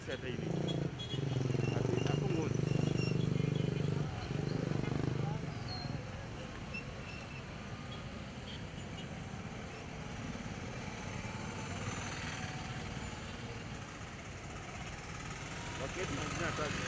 set ini. Aku ngut. Oke, nanti tadi.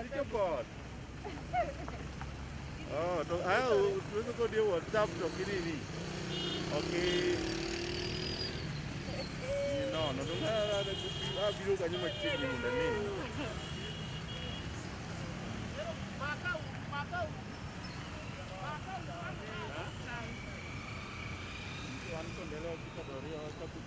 Cepat. Oh, terus kok dia WhatsApp dok ini. Oke. No, dong ada biru kayaknya macam ni muda ni. Makau. Tuan pun dia kita dari tapi.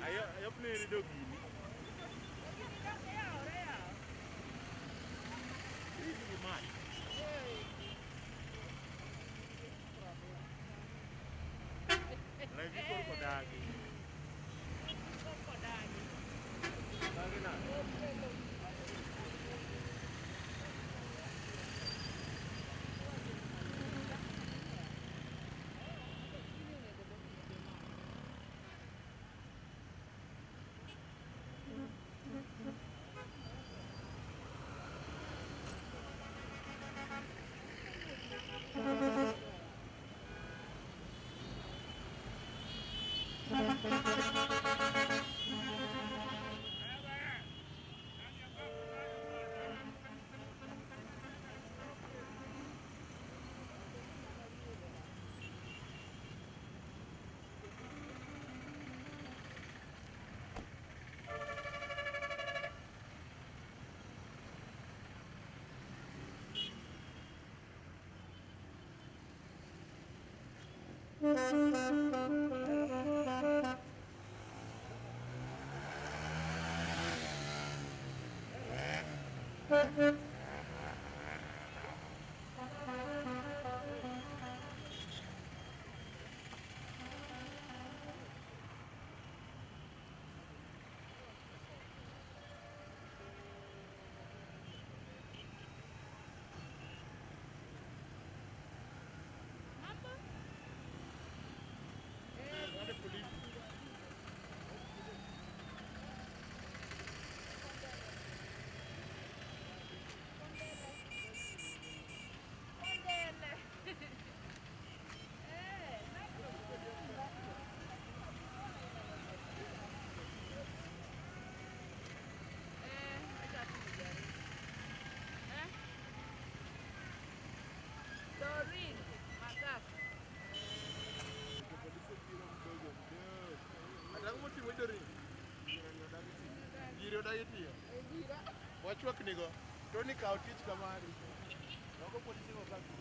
Ayo play dog ini. Ini mai. Lagi kor dagi. Lagi na. Wachwa kinigo. Tony kautich kamari. Logo polisi wabaki.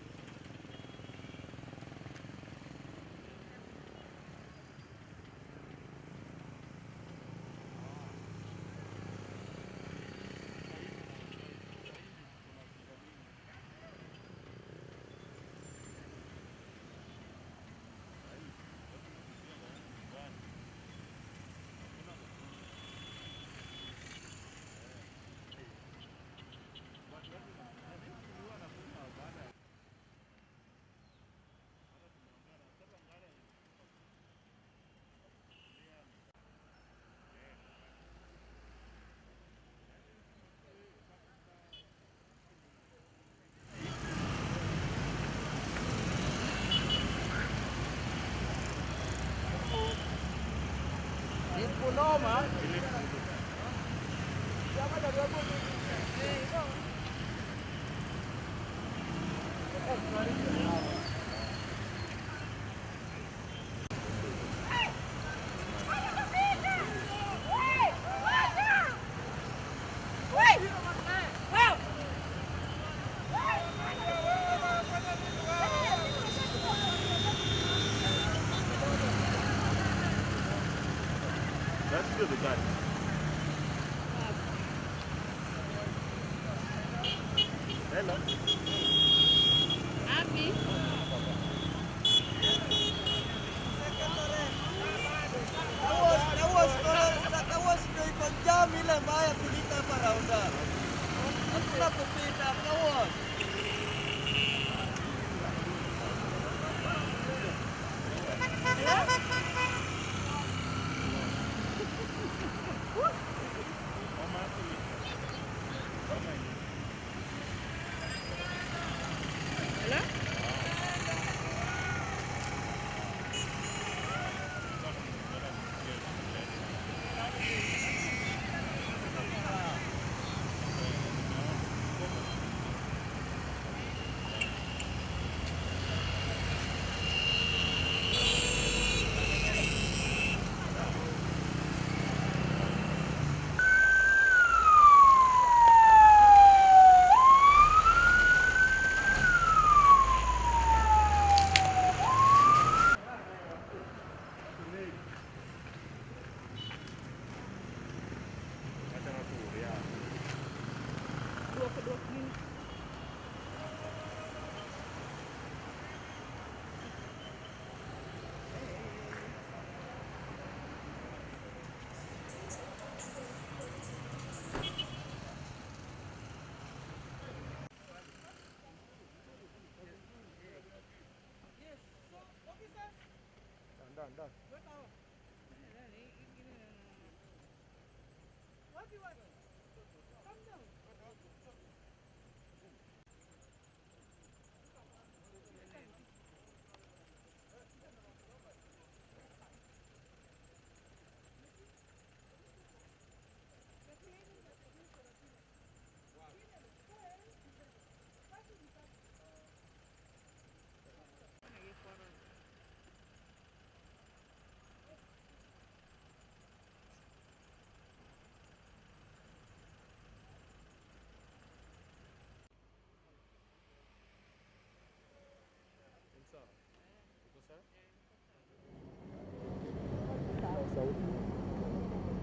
That's good, the guy. Hello. Happy? That was the jam ile mbaya kulita hapa raunda. Hatuna kupita, that was.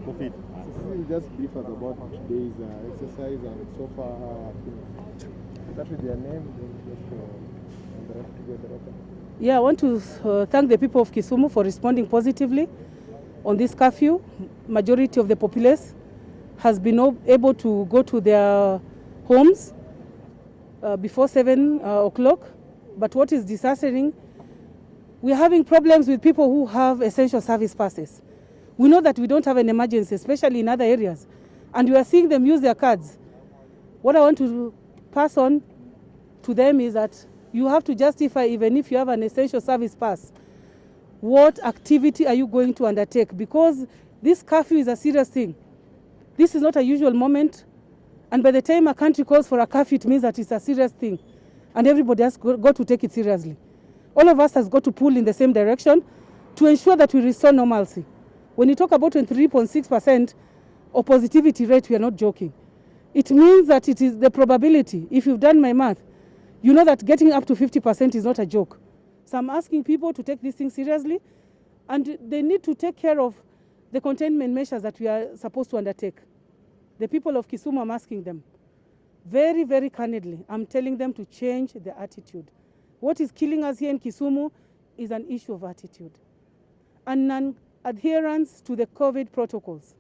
Profit. Just brief us about today's exercise and so far how start with their name, Yeah, I want to thank the people of Kisumu for responding positively on this curfew. Majority of the populace has been able to go to their homes before 7 o'clock. But what is disheartening, we're having problems with people who have essential service passes. We know that we don't have an emergency, especially in other areas, and we are seeing them use their cards. What I want to pass on to them is that you have to justify, even if you have an essential service pass, what activity are you going to undertake? Because this curfew is a serious thing. This is not a usual moment, and by the time a country calls for a curfew, it means that it's a serious thing, and everybody has got to take it seriously. All of us has got to pull in the same direction to ensure that we restore normalcy. When you talk about 23.6% of positivity rate, we are not joking. It means that it is the probability. If you've done my math, you know that getting up to 50% is not a joke. So I'm asking people to take this thing seriously, and they need to take care of the containment measures that we are supposed to undertake. The people of Kisumu, I'm asking them, very, very candidly, I'm telling them to change their attitude. What is killing us here in Kisumu is an issue of attitude and non-adherence to the COVID protocols.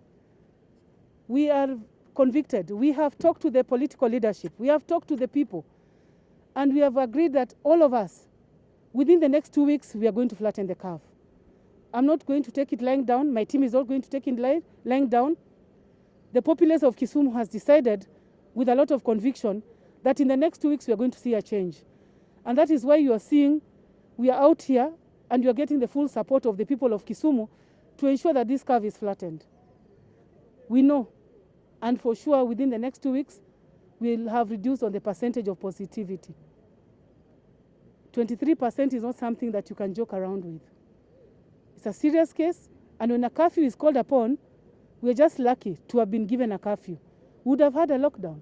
We are convicted. We have talked to the political leadership. We have talked to the people. And we have agreed that all of us, within the next 2 weeks, we are going to flatten the curve. I'm not going to take it lying down. My team is not going to take it lying down. The populace of Kisumu has decided, with a lot of conviction, that in the next 2 weeks, we are going to see a change. And that is why you are seeing we are out here and you are getting the full support of the people of Kisumu to ensure that this curve is flattened. we know, and for sure within the next 2 weeks, we'll have reduced on the percentage of positivity. 23% is not something that you can joke around with. It's a serious case, and when a curfew is called upon, we're just lucky to have been given a curfew. We would have had a lockdown.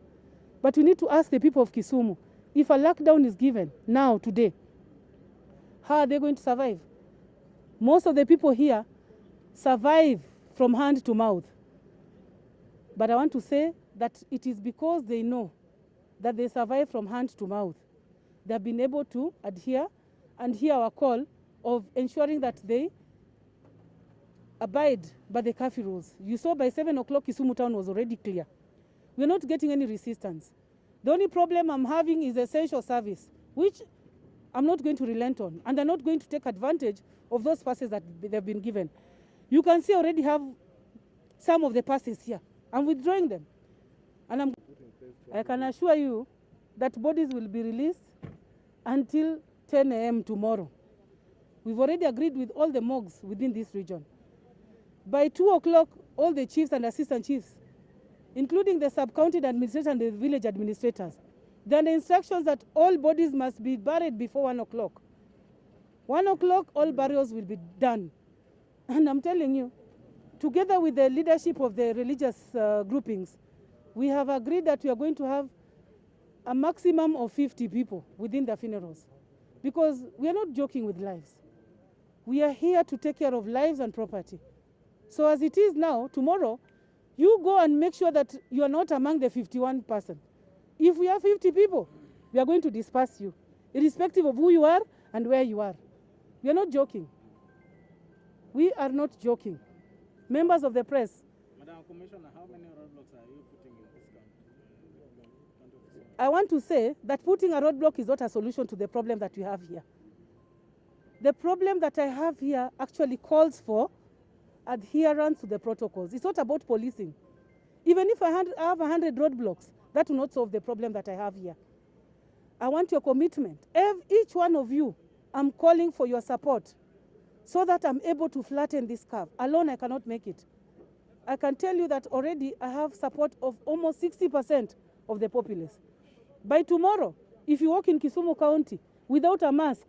But we need to ask the people of Kisumu, if a lockdown is given now, today, how are they going to survive? Most of the people here survive from hand to mouth. But I want to say that it is because they know that they survive from hand to mouth. They have been able to adhere and hear our call of ensuring that they abide by the curfew rules. You saw by 7 o'clock Kisumu town was already clear. We're not getting any resistance. The only problem I'm having is essential service, which I'm not going to relent on, and I'm not going to take advantage of those passes that they've been given. You can see I already have some of the passes here. I'm withdrawing them. And I can assure you that bodies will be released until 10 a.m. tomorrow. We've already agreed with all the morgues within this region. By 2 o'clock, all the chiefs and assistant chiefs, including the sub-county administrators and the village administrators, there are the instructions that all bodies must be buried before 1 o'clock. 1 o'clock, all burials will be done. And I'm telling you, together with the leadership of the religious groupings, we have agreed that we are going to have a maximum of 50 people within the funerals, because we are not joking with lives. We are here to take care of lives and property. So as it is now, tomorrow, you go and make sure that you are not among the 51%. If we have 50 people, we are going to disperse you, irrespective of who you are and where you are. We are not joking. We are not joking. Members of the press. Madam Commissioner, how many roadblocks are you putting in this country? I want to say that putting a roadblock is not a solution to the problem that we have here. The problem that I have here actually calls for adherence to the protocols. It's not about policing. Even if I have 100 roadblocks, that will not solve the problem that I have here. I want your commitment. Each one of you, I'm calling for your support so that I'm able to flatten this curve. Alone, I cannot make it. I can tell you that already I have support of almost 60% of the populace. By tomorrow, if you walk in Kisumu County without a mask,